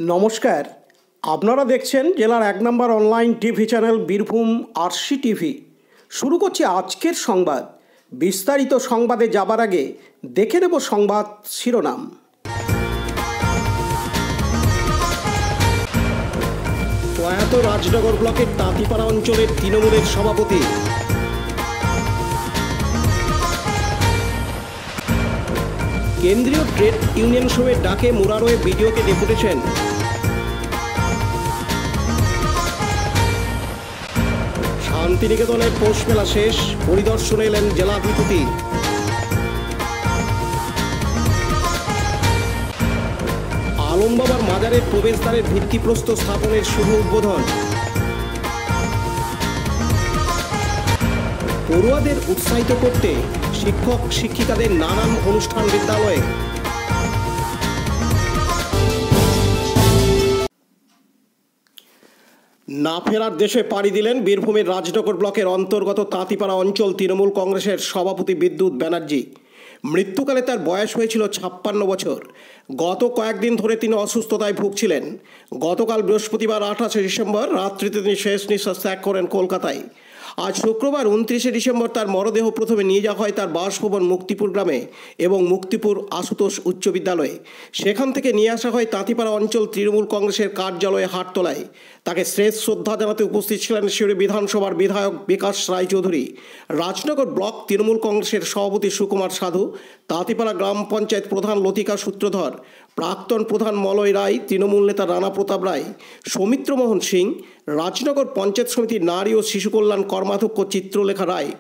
নমস্কার, আপনারা দেখছেন জেলার ১ নম্বর online TV channel Birbhum RC TV. শুরু করছি আজকের সংবাদ। বিস্তারিত সংবাদে যাবার আগে দেখে নেব সংবাদ শিরোনাম। প্রয়াত রাজনগর ব্লকের তাঁতিপাড়া অঞ্চলের তৃণমূলের সভাপতি। কেন্দ্রীয় ট্রেড ইউনিয়ন সভার ডাকে মুরারোয় বিডিওকে ডেপুটেশন। শান্তিনিকেতনের পৌষ মেলা শেষ, পরিদর্শনে এলেন জেলাধিপতি। আলমবাবার মাজারের প্রবেশদ্বারের ভিত্তিপ্রস্তর স্থাপনের শুভ উদ্বোধন। পড়ুয়াদের উৎসাহিত করতে শিক্ষক শিক্ষিকাদের নানান অনুষ্ঠান বিদ্যালয়ে। না ফেরার দেশে পাড়ি দিলেন বীরভূমের রাজনগর ব্লকের অন্তর্গত তাঁতিপাড়া অঞ্চল তৃণমূল কংগ্রেসের সভাপতি বিদ্যুৎ ব্যানার্জি। মৃত্যুকালে তার বয়স হয়েছিল ৫৬ বছর। গত কয়েকদিন ধরে তিনি অসুস্থতায় ভুগছিলেন। গতকাল বৃহস্পতিবার ২৮ ডিসেম্বর রাত্রিতে তিনি শেষ নিঃশ্বাস ত্যাগ করেন কলকাতায়। আজ শুক্রবার ২৯ ডিসেম্বর তার মরদেহ প্রথমে নিয়ে যাওয়া হয় তার বাসভবন মুক্তিপুর গ্রামে এবং মুক্তিপুর আশুতোষ উচ্চ বিদ্যালয়ে। সেখান থেকে নিয়ে আসা হয় তাঁতিপাড়া অঞ্চল তৃণমূল কংগ্রেসের কার্যালয়ে হাটতলায়। তাকে শেষ শ্রদ্ধা জানাতে উপস্থিত ছিলেন সিউড়ি বিধানসভার বিধায়ক বিকাশ রায়চৌধুরী, রাজনগর ব্লক তৃণমূল কংগ্রেসের সভাপতি সুকুমার সাধু, তাঁতিপাড়া গ্রাম পঞ্চায়েত প্রধান লতিকা সূত্রধর, প্রাক্তন প্রধান মলয় রায়, তৃণমূল নেতা রানা প্রতাপ রায়, সৌমিত্রমোহন সিং, রাজনগর পঞ্চায়েত সমিতির নারী ও শিশু কল্যাণ কর্মাধ্যক্ষ চিত্রলেখা রায়,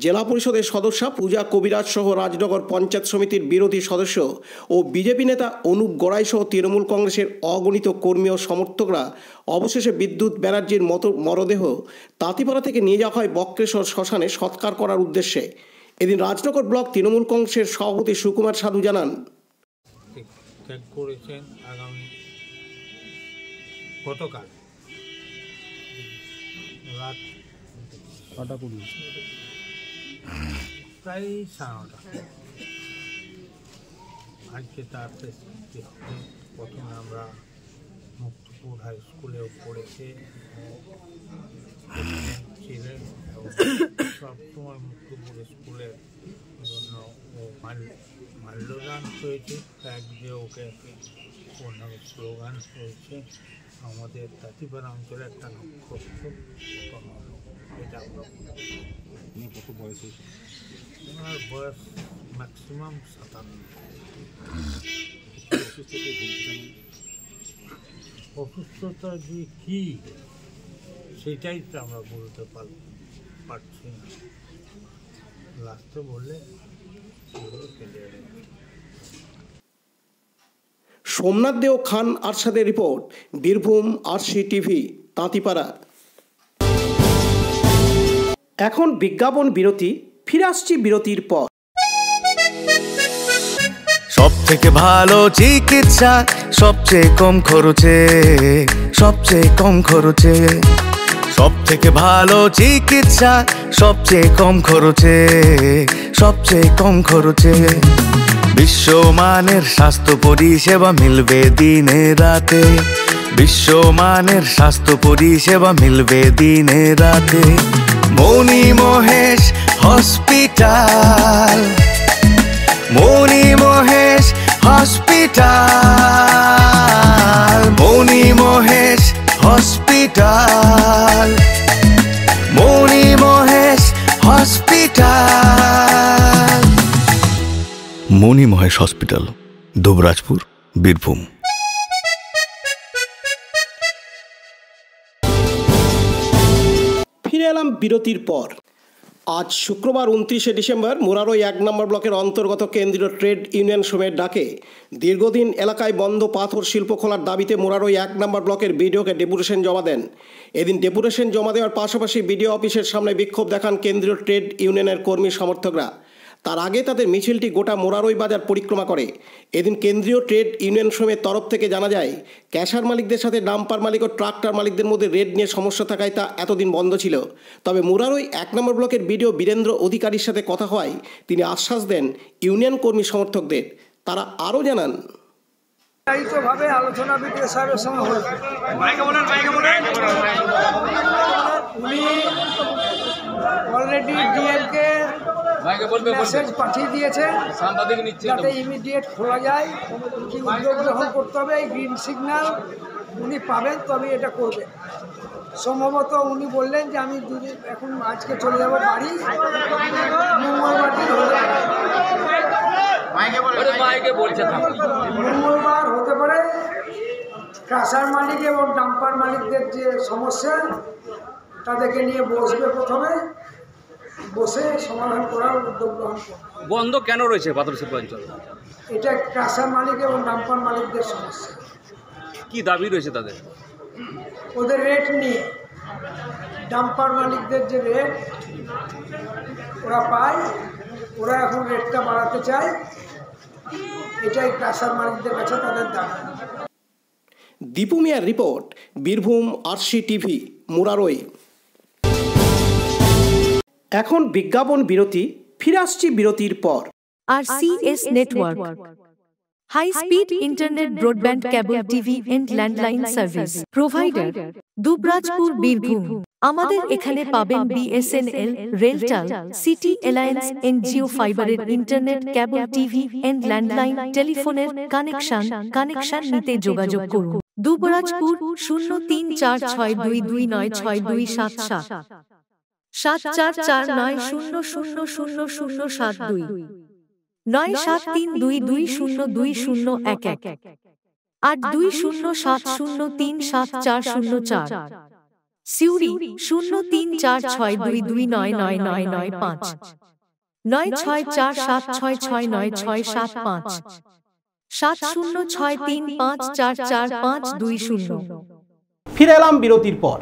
জেলা পরিষদের সদস্যা পূজা কবিরাজ সহ রাজনগর পঞ্চায়েত সমিতির বিরোধী সদস্য ও বিজেপি নেতা অনুপ গড়াই সহ তৃণমূল কংগ্রেসের অগণিত কর্মী ও সমর্থকরা অবশেষে বিদ্যুৎ ব্যানার্জির মরদেহ তাঁতিপাড়া থেকে নিয়ে যাওয়া হয় বক্রেশ্বর শ্মশানে সৎকার করার উদ্দেশ্যে। এদিন রাজনগর ব্লক তৃণমূল কংগ্রেসের সভাপতি সুকুমার সাধু জানান, ত্যাগ করেছেন আগামী গতকাল রাত ৬:২০ প্রায় ৯:৩০। আজকে তার স্মৃতি হবে। প্রথমে আমরা মুক্তিপুর হাই স্কুলেও পড়েছে ছিলেন এবং সবসময় মুক্তিপুর স্কুলের জন্য ও মাল্যদান হয়েছে। এক যে ওকে ওর নামে স্লোগান হয়েছে, আমাদের তাঁতিপাড়া অঞ্চলে একটা নক্ষত্র হলো। এটা আমরা কত বয়স হয়েছে? ওনার বয়স ম্যাক্সিমাম ৫৭। অসুস্থতা যে কী সেটাই তো আমরা বলতে পারছি না। লাস্টে বললে সোমনাথ দেও খান আরশাদের রিপোর্ট, বীরভূম আরসি টিভি তাঁতিপাড়া। এখন বিজ্ঞাপন বিরতি, ফিরে আসছি বিরতির পর। সব থেকে ভালো চিকিৎসা সবচেয়ে কম খরচে, সবচেয়ে কম খরচে। সব থেকে ভালো চিকিৎসা সবচেয়ে কম খরচে, সবচেয়ে কম খরচে। বিশ্বমানের স্বাস্থ্য পরিষেবা মিলবে দিনে রাতে, বিশ্বমানের স্বাস্থ্য পরিষেবা মিলবে দিনে রাতে। মণি মহেশ হসপিটাল, মণি মহেশ হসপিটাল, মণি মহেশ হসপিটাল, মণি মহেশ হসপিটাল। মণি মহেশ হসপিটাল, দুবরাজপুর, বীরভূম। ফিরে এলাম বিরতির পর। আজ শুক্রবার ২৯ ডিসেম্বর মুরারোয় ১ নম্বর ব্লকের অন্তর্গত কেন্দ্রীয় ট্রেড ইউনিয়ন সভার ডাকে দীর্ঘদিন এলাকায় বন্ধ পাথর শিল্প খোলার দাবিতে মুরারোয় ১ নম্বর ব্লকের বিডিওকে ডেপুটেশন জমা দেন। এদিন ডেপুটেশন জমা দেওয়ার পাশাপাশি বিডিও অফিসের সামনে বিক্ষোভ দেখান কেন্দ্রীয় ট্রেড ইউনিয়নের কর্মী সমর্থকরা। তার আগে তাদের মিছিলটি গোটা মুরারোই বাজার পরিক্রমা করে। এদিন কেন্দ্রীয় ট্রেড ইউনিয়ন সমিতির তরফ থেকে জানা যায়, ক্যাশার মালিকদের সাথে ডাম্পার মালিক ও ট্রাক্টর মালিকদের মধ্যে রেট নিয়ে সমস্যা থাকায় তা এতদিন বন্ধ ছিল। তবে মুরারোই ১ নম্বর ব্লকের বিডিও বীরেন্দ্র অধিকারীর সাথে কথা হয়, তিনি আশ্বাস দেন ইউনিয়ন কর্মী সমর্থকদের। তারা আরও জানান, ভাবে আলোচনা বিডিও সাহেবের সঙ্গে হল। উনি অলরেডি ডিএমকে মেসেজ পাঠিয়ে দিয়েছেন যাতে ইমিডিয়েট খোলা যায়, কি উদ্যোগ গ্রহণ করতে হবে। এই গ্রিন সিগন্যাল উনি পাবেন তবে এটা করবেন। সম্ভবত উনি বললেন যে আমি এখন আজকে চলে যাব বাড়ি, মঙ্গলবার হতে পারে। ক্রাশার মালিক এবং ডাম্পার মালিকদের যে সমস্যা তাদেরকে নিয়ে বসবে, প্রথমে বসে সমাধান করার উদ্যোগ গ্রহণ করবে। বন্ধ কেন রয়েছে পাথর শিল্প অঞ্চল? এটা ক্রাশার মালিক এবং ডাম্পার মালিকদের সমস্যা। কি দাবি রয়েছে তাদের? ওদের রেট নিয়ে, ডাম্পার মালিকদের যে রেট ওরা পায়, ওরা এখন রেটটা বাড়াতে চায়, এটাই ক্রাশার মালিকদের কাছে তাদের দাবি। দীপু মিয়ার report, Birbhum RC TV, Murarai. এখন বিজ্ঞাপন বিরতি, ফিরে আসছি বিরতির পর। RCS Network, high speed internet broadband cable TV and landline service provider, Dubrajpur, Birbhum. আমাদের এখানে পাবেন BSNL, RailTel, city alliance and Jio ফাইবারের internet, cable TV and landline টেলিফোনের কানেকশন নিতে যোগাযোগ করুন। দুবরাজপুর 034622962627 7449000072 9732202011 8207037404। সিউড়ি 034622999995 9647669665 7063544520। ফিরে এলাম বিরতির পর।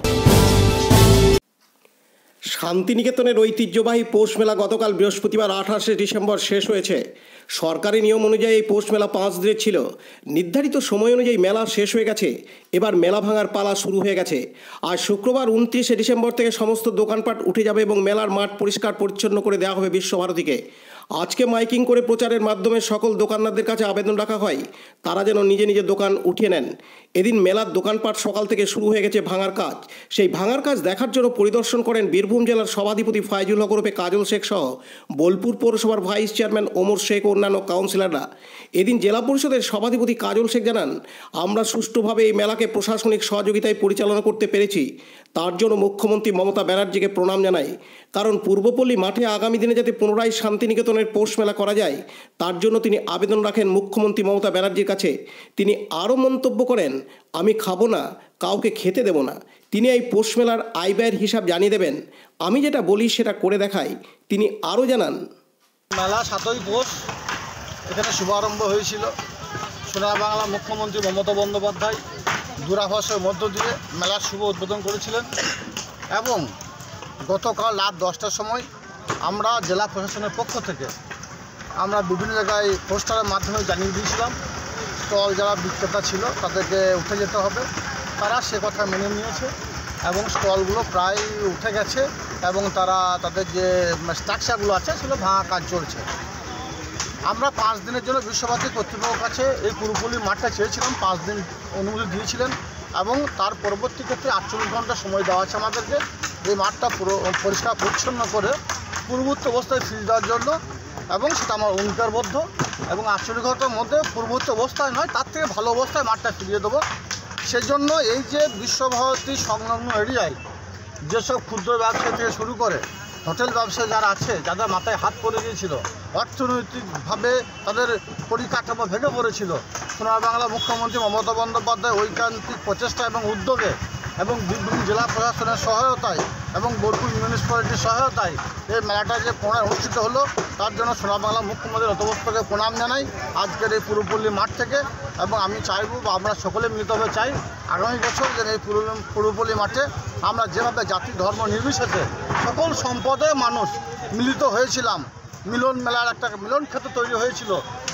শান্তিনিকেতনের ঐতিহ্যবাহী পৌষ মেলা গতকাল বৃহস্পতিবার 28শে ডিসেম্বর শেষ হয়েছে। সরকারি নিয়ম অনুযায়ী এই পৌষ মেলা 5 দিনের ছিল। নির্ধারিত সময় অনুযায়ী মেলা শেষ হয়ে গেছে, এবার মেলা ভাঙার পালা শুরু হয়ে গেছে। আজ শুক্রবার 29শে ডিসেম্বর থেকে সমস্ত দোকানপাট উঠে যাবে এবং মেলার মাঠ পরিষ্কার পরিচ্ছন্ন করে দেওয়া হবে বিশ্বভারতীকে। আজকে মাইকিং করে প্রচারের মাধ্যমে সকল দোকানদারদের কাছে আবেদন রাখা হয় তারা যেন নিজে নিজে দোকান উঠিয়ে নেন। এদিন মেলার দোকানপাট সকাল থেকে শুরু হয়ে গেছে ভাঙার কাজ। সেই ভাঙার কাজ দেখার জন্য পরিদর্শন করেন বীরভূম জেলার সভাধিপতি ফাইজুল হক ওরফে কাজল শেখ সহ বোলপুর পৌরসভার ভাইস চেয়ারম্যান ওমর শেখ ও অন্যান্য কাউন্সিলররা। এদিন জেলা পরিষদের সভাধিপতি কাজল শেখ জানান, আমরা সুষ্ঠুভাবে এই মেলাকে প্রশাসনিক সহযোগিতায় পরিচালনা করতে পেরেছি, তার জন্য মুখ্যমন্ত্রী মমতা ব্যানার্জিকে প্রণাম জানাই। কারণ পূর্বপল্লী মাঠে আগামী দিনে যাতে পুনরায় শান্তিনিকেতনের পৌষ মেলা করা যায় তার জন্য তিনি আবেদন রাখেন মুখ্যমন্ত্রী মমতা ব্যানার্জির কাছে। তিনি আরও মন্তব্য করেন, আমি খাবো না, কাউকে খেতে দেব না। তিনি এই পৌষ মেলার আয় ব্যয়ের হিসাব জানিয়ে দেবেন। আমি যেটা বলি সেটা করে দেখাই। তিনি আরও জানান, মেলা 7ই পৌষ এখানে শুভারম্ভ হয়েছিল। সোনার বাংলা মুখ্যমন্ত্রী মমতা বন্দ্যোপাধ্যায় দূরাভাষের মধ্য দিয়ে মেলার শুভ উদ্বোধন করেছিলেন এবং গতকাল রাত 10টার সময় আমরা জেলা প্রশাসনের পক্ষ থেকে আমরা বিভিন্ন জায়গায় পোস্টারের মাধ্যমে জানিয়ে দিয়েছিলাম স্টল যারা বিক্রেতা ছিল তাদেরকে উঠে যেতে হবে। তারা সে কথা মেনে নিয়েছে এবং স্টলগুলো প্রায় উঠে গেছে এবং তারা তাদের যে স্ট্রাকচারগুলো আছে সেগুলো ভাঙা কাজ চলছে। আমরা 5 দিনের জন্য বিশ্বভারতী কর্তৃপক্ষের কাছে এই পুরোপুরি মাঠটা চেয়েছিলাম, 5 দিন অনুমতি দিয়েছিলেন এবং তার পরবর্তী ক্ষেত্রে 48 ঘন্টা সময় দেওয়া আছে আমাদেরকে এই মাঠটা পুরো পরিষ্কার পরিচ্ছন্ন করে পূর্ববর্তী অবস্থায় ফিরিয়ে দেওয়ার জন্য, এবং সেটা আমার অঙ্গীকারবদ্ধ এবং 48 ঘন্টার মধ্যে পূর্ববর্তী অবস্থায় নয় তার থেকে ভালো অবস্থায় মাঠটা ফিরিয়ে দেবো। সেই জন্য এই যে বিশ্বভারতী সংলগ্ন এরিয়ায় যেসব ক্ষুদ্র ব্যবসা থেকে শুরু করে হোটেল ব্যবসায়ী যারা আছে, যাদের মাথায় হাত পড়ে গিয়েছিল, অর্থনৈতিকভাবে তাদের পরিকাঠামো ভেঙে পড়েছিল, সোনার বাংলা মুখ্যমন্ত্রী মমতা বন্দ্যোপাধ্যায় ঐকান্তিক প্রচেষ্টা এবং উদ্যোগে এবং বীরভূম জেলা প্রশাসনের সহায়তায় এবং বোলপুর মিউনিসিপ্যালিটির সহায়তায় এই মেলাটা যে পুনরায় অনুষ্ঠিত হলো তার জন্য সোনার বাংলা মুখ্যমন্ত্রীর নতমস্তকে প্রণাম জানাই আজকের এই পুরোপল্লী মাঠ থেকে। এবং আমি চাইব বা আমরা সকলে মিলিতভাবে চাই আগামী বছর যেন এই পুরোপল্লী মাঠে আমরা যেভাবে জাতি ধর্ম নির্বিশেষে সকল সম্প্রদায়ের মানুষ মিলিত হয়েছিলাম, মিলন মেলার একটা মিলন ক্ষেত্র তৈরি হয়েছিল,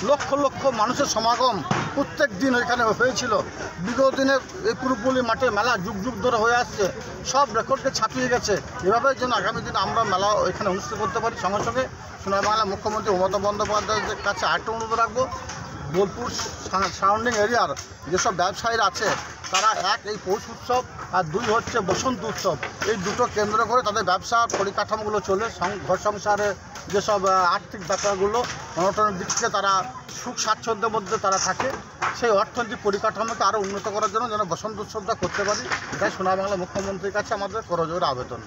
লক্ষ লক্ষ মানুষের সমাগম প্রত্যেক দিন ওইখানে হয়েছিল। বিগত দিনে এই পুরোপল্লী মাঠে মেলা যুগ যুগ ধরে হয়ে আসছে, সব রেকর্ডকে ছাপিয়ে গেছে। এভাবে যেন আগামী দিনে আমরা মেলা এখানে অনুষ্ঠিত করতে পারি। সঙ্গে সঙ্গে সোনার বাংলা মুখ্যমন্ত্রী মমতা বন্দ্যোপাধ্যায়ের কাছে আরেকটা অনুরোধ রাখবো, বোলপুর সারাউন্ডিং এরিয়ার যেসব ব্যবসায়ীরা আছে তারা এই পৌষ উৎসব আর 2 হচ্ছে বসন্ত উৎসব, এই দুটো কেন্দ্র করে তাদের ব্যবসার পরিকাঠামোগুলো চলে। ঘর সংসারে যেসব আর্থিক ব্যাপারগুলো অনটনের দিক থেকে তারা সুখ স্বাচ্ছন্দ্যের মধ্যে তারা থাকে, সেই অর্থনৈতিক পরিকাঠামোকে আরও উন্নত করার জন্য যেন বসন্ত উৎসবটা করতে পারি, তাই সোনা বাংলা মুখ্যমন্ত্রীর কাছে আমাদের করজোড়ে আবেদন।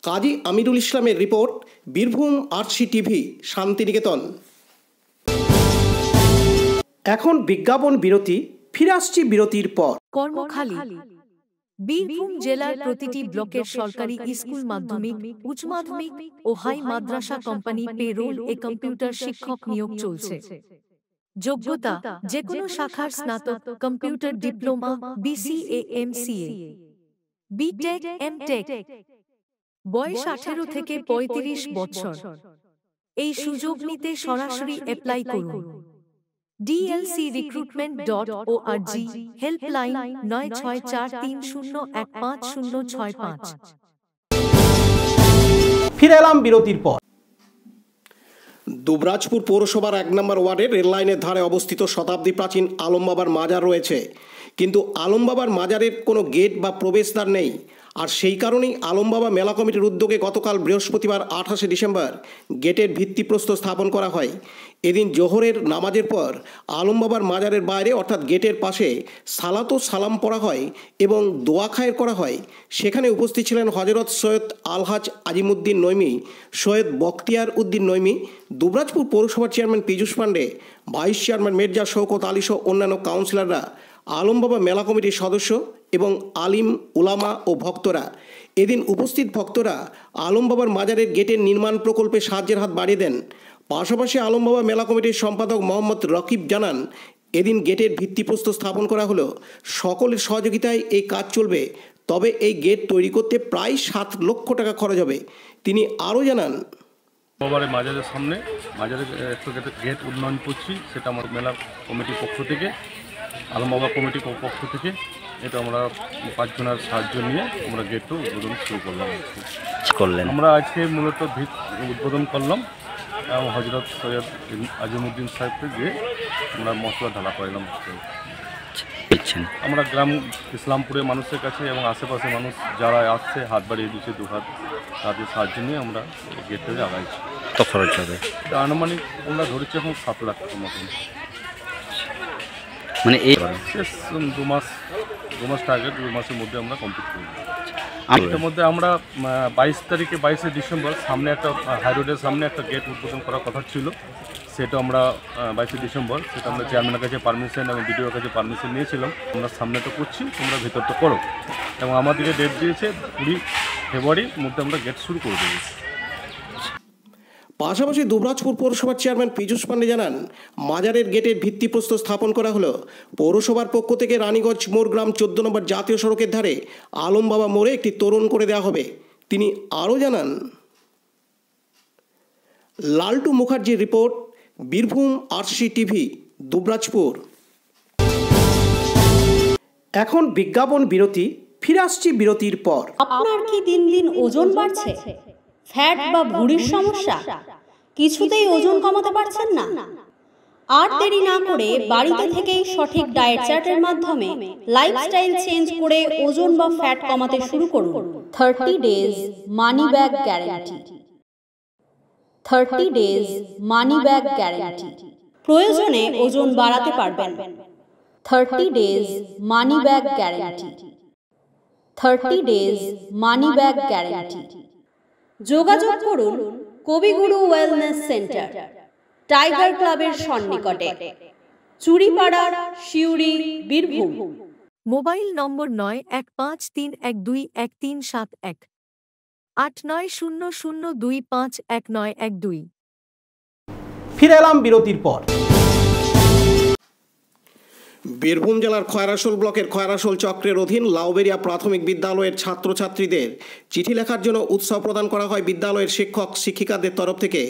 কাজী আমিরুল ইসলামের রিপোর্ট, বীরভূম আরসি টিভি, শান্তিনিকেতন। এখন বিজ্ঞাপন বিরতি, ফিরে আসছি বিরতির পর। কর্মখালী বীরভূম জেলার প্রতিটি ব্লকের সরকারি স্কুল, মাধ্যমিক, উচ্চ মাধ্যমিক ও হাই মাদ্রাসা কোম্পানি পেরোল এ কম্পিউটার শিক্ষক নিয়োগ চলছে। যোগ্যতা যেকোনো শাখার স্নাতক, computer diploma, BCA, MCA, BTech, MTech. বয়স 18 থেকে 35 বছর। এই সুযোগ নিতে সরাসরি অ্যাপ্লাই করুন। dlcrecruitment.org, helpline 9643015065। ফিরে এলাম বিরতির পর। দুবরাজপুর পৌরসভার 1 নম্বর ওয়ার্ডের রেললাইনের ধারে অবস্থিত শতাব্দী প্রাচীন আলমবাবার মাজার রয়েছে, কিন্তু আলমবাবার মাজারের কোনো গেট বা প্রবেশদ্বার নেই। আর সেই কারণেই আলমবাবা মেলা কমিটির উদ্যোগে গতকাল বৃহস্পতিবার 28শে ডিসেম্বর গেটের ভিত্তিপ্রস্তর স্থাপন করা হয়। এদিন জোহরের নামাজের পর আলমবাবার মাজারের বাইরে অর্থাৎ গেটের পাশে সালাত ও সালাম পড়া হয় এবং দোয়া খায়ের করা হয়। সেখানে উপস্থিত ছিলেন হজরত সৈয়দ আলহাজ আজিমুদ্দিন নৈমি, সৈয়দ বখতিয়ার উদ্দিন নৈমি, দুবরাজপুর পৌরসভার chairman Piyush Pandey, vice chairman Mirza Shaukat Ali সহ অন্যান্য কাউন্সিলররা, আলমবাবা মেলা কমিটির সদস্য এবং আলিম, উলামা ও ভক্তরা। এদিন উপস্থিত ভক্তরা আলমবাবার মাজারের গেটের নির্মাণ প্রকল্পে সাহায্যের হাত বাড়িয়ে দেন। পাশাপাশি আলমবাবা মেলা কমিটির সম্পাদক মোহাম্মদ রকিব জানান, এদিন গেটের ভিত্তিপ্রস্তর স্থাপন করা হলো। সকলের সহযোগিতায় এই কাজ চলবে, তবে এই গেট তৈরি করতে প্রায় 7 লক্ষ টাকা খরচ হবে। তিনি আরও জানান, আলমবাবার মাজারের সামনে মাজারের একটু গেট উন্নয়ন করছি, সেটা আমার মেলা কমিটির পক্ষ থেকে, আলমবাবা কমিটির পক্ষ থেকে এটা আমরা 5 জনের সাহায্য নিয়ে আমরা গেটটা উদ্বোধন শুরু করলাম। আমরা আজকে মূলত ভিত উদ্বোধন করলাম এবং হজরত সৈয়দ আজিমুদ্দিন সাহেবকে গিয়ে আমরা মশলা ঢালা করালাম। আমরা গ্রাম ইসলামপুরের মানুষের কাছে এবং আশেপাশে মানুষ যারা আসছে হাত বাড়িয়ে দিচ্ছে, 2 হাত, তাদের সাহায্য নিয়ে আমরা গেটটাকে আগাইছি। কত খরচ হবে? আনুমানিক আমরা ধরেছি এখন 7 লাখ টাকার মতন। মানে এই শেষ 2 মাস টার্গেট, 2 মাসের মধ্যে আমরা কমপ্লিট করব। এর মধ্যে আমরা 22শে ডিসেম্বর সামনে একটা হাই রোডের সামনে একটা গেট উদ্বোধন করার কথা ছিল, সেটা আমরা 22শে ডিসেম্বর সেটা আমরা চেয়ারম্যানের কাছে পারমিশন এবং বিডিওর কাছে পারমিশন নিয়েছিলাম। আমরা সামনে তো করছি, তোমরা ভেতর তো করো, এবং আমাদেরকে ডেট দিয়েছে 20 ফেব্রুয়ারির মধ্যে আমরা গেট শুরু করে দেবো। পাশাপাশি দুবরাজপুর পৌরসভার চেয়ারম্যান পীযূষ পাণ্ডে জানান, মাজারের গেটের ভিত্তিপ্রস্তর স্থাপন করা হলো। পৌরসভার পক্ষ থেকে রানীগঞ্জ মোড় গ্রাম 14 নম্বর জাতীয় সড়কের ধারে আলমবাবা মোড়ে একটি তোরণ করে দেওয়া হবে। তিনি আরও জানান, লালটু মুখার্জির report, Birbhum RC TV, Dubrajpur. এখন বিজ্ঞাপন বিরতি, ফিরে আসছি বিরতির পর। আপনার কি দিন দিন ওজন বাড়ছে? ফ্যাট বা ভুঁড়ির সমস্যা? কিছুতেই ওজন কমাতে পারছেন না? আর দেরি না করে বাড়িতে থেকেই সঠিক ডায়েট চার্টের মাধ্যমে লাইফস্টাইল চেঞ্জ করে ওজন বা ফ্যাট কমাতে শুরু করুন। 30 days money back guarantee. 30 days money back guarantee. প্রয়োজনে ওজন বাড়াতে পারবেন। 30 days money back guarantee. 30 days money back guarantee. যোগাযোগ করুন কবিগুরু ওয়েলনেস সেন্টার, টাইগার ক্লাবের সন্নিকটে, চুরিপাড়ার শিউরি, বীরভূম। মোবাইল নম্বর 9153121371, 8900251912। ফিরে এলাম বিরতির পর। বীরভূম জেলার খয়রাশোল ব্লকের খয়রাশোল চক্রের অধীন লাউবেরিয়া প্রাথমিক বিদ্যালয়ের ছাত্রছাত্রীদের চিঠি লেখার জন্য উৎসাহ প্রদান করা হয় বিদ্যালয়ের শিক্ষক শিক্ষিকাদের তরফ থেকে।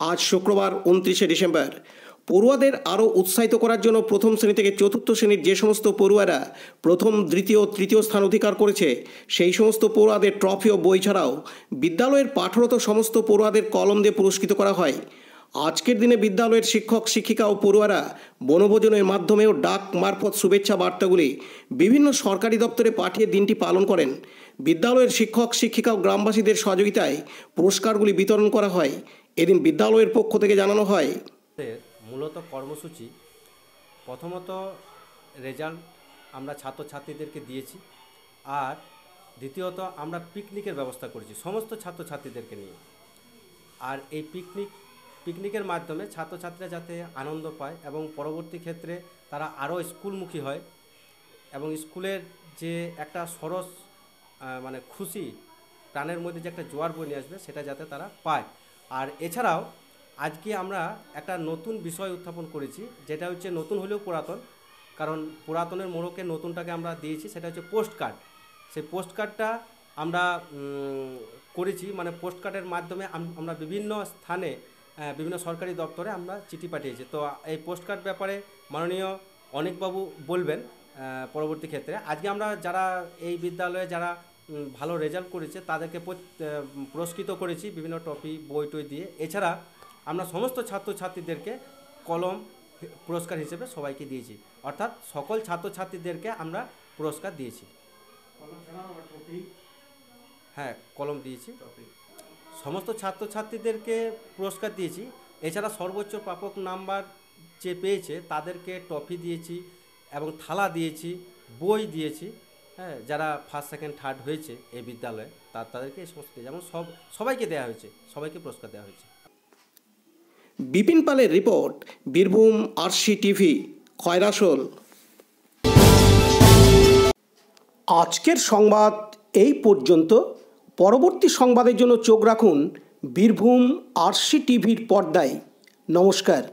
আজ শুক্রবার 29শে ডিসেম্বর পড়ুয়াদের আরও উৎসাহিত করার জন্য প্রথম শ্রেণী থেকে চতুর্থ শ্রেণীর যে সমস্ত পড়ুয়ারা প্রথম, দ্বিতীয়, তৃতীয় স্থান অধিকার করেছে সেই সমস্ত পড়ুয়াদের ট্রফি ও বই ছাড়াও বিদ্যালয়ের পাঠরত সমস্ত পড়ুয়াদের কলম দিয়ে পুরস্কৃত করা হয়। আজকের দিনে বিদ্যালয়ের শিক্ষক শিক্ষিকা ও পড়ুয়ারা বনভোজনের মাধ্যমেও ডাক মারফত শুভেচ্ছা বার্তাগুলি বিভিন্ন সরকারি দপ্তরে পাঠিয়ে দিনটি পালন করেন। বিদ্যালয়ের শিক্ষক শিক্ষিকা ও গ্রামবাসীদের সহযোগিতায় পুরস্কারগুলি বিতরণ করা হয়। এদিন বিদ্যালয়ের পক্ষ থেকে জানানো হয়, মূলত কর্মসূচি প্রথমত রেজাল্ট আমরা ছাত্রছাত্রীদেরকে দিয়েছি, আর দ্বিতীয়ত আমরা পিকনিকের ব্যবস্থা করেছি সমস্ত ছাত্রছাত্রীদেরকে নিয়ে। আর এই পিকনিকের মাধ্যমে ছাত্রছাত্রীরা যাতে আনন্দ পায় এবং পরবর্তী ক্ষেত্রে তারা আরও স্কুলমুখী হয় এবং স্কুলের যে একটা সরস মানে খুশি প্রাণের মধ্যে যে একটা জোয়ার বয়ে নিয়ে আসবে সেটা যাতে তারা পায়। আর এছাড়াও আজকে আমরা একটা নতুন বিষয় উত্থাপন করেছি, যেটা হচ্ছে নতুন হলেও পুরাতন, কারণ পুরাতনের মোড়কে নতুনটাকে আমরা দিয়েছি, সেটা হচ্ছে পোস্ট কার্ড। সেই পোস্ট কার্ডটা আমরা করেছি, মানে পোস্ট কার্ডের মাধ্যমে আমরা বিভিন্ন স্থানে বিভিন্ন সরকারি দপ্তরে আমরা চিঠি পাঠিয়েছি। তো এই পোস্ট কার্ড ব্যাপারে মাননীয় অনেকবাবু বলবেন পরবর্তী ক্ষেত্রে। আজকে আমরা যারা এই বিদ্যালয়ে যারা ভালো রেজাল্ট করেছে তাদেরকে পুরস্কৃত করেছি বিভিন্ন ট্রফি বই টই দিয়ে। এছাড়া আমরা সমস্ত ছাত্রছাত্রীদেরকে কলম পুরস্কার হিসেবে সবাইকে দিয়েছি, অর্থাৎ সকল ছাত্রছাত্রীদেরকে আমরা পুরস্কার দিয়েছি। হ্যাঁ, কলম দিয়েছি, সমস্ত ছাত্রছাত্রীদেরকে পুরস্কার দিয়েছি। এছাড়া সর্বোচ্চ প্রাপক নাম্বার যে পেয়েছে তাদেরকে ট্রফি দিয়েছি এবং থালা দিয়েছি, বই দিয়েছি। হ্যাঁ, যারা ফার্স্ট সেকেন্ড থার্ড হয়েছে এই বিদ্যালয়ে তাদেরকে এই সমস্ত যেমন সবাইকে দেওয়া হয়েছে, সবাইকে পুরস্কার দেওয়া হয়েছে। বিপিন পালের report, Birbhum RC TV, Khoyrasol. আজকের সংবাদ এই পর্যন্ত। পরবর্তী সংবাদের জন্য চোখ রাখুন বীরভূম আরসি টিভির পর্দায়। নমস্কার।